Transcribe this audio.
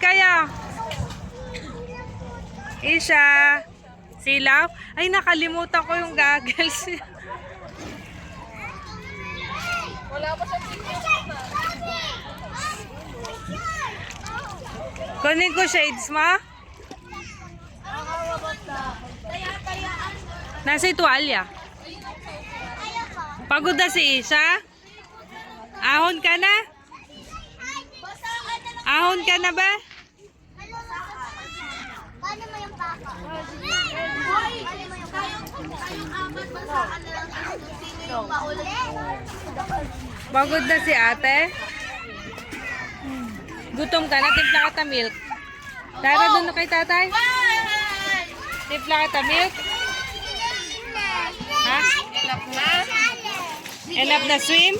kayo. Isha. Silaw. Ay, nakalimutan ko yung goggles. Wala pa sa picture. Kunin ko shades mo. Nasa tuwalya. Pagod na si Isha? Ahon ka na? Ahon ka na ba? Paano mo yung baka? Paano mo yung baka? Kayong apat, basakan na lang sino yung pauli. Pagod na si ate? Gutom ka na? Timpla ka ta milk. Tara, doon na kay tatay. Timpla ka ta milk. Ha? Enough na swim?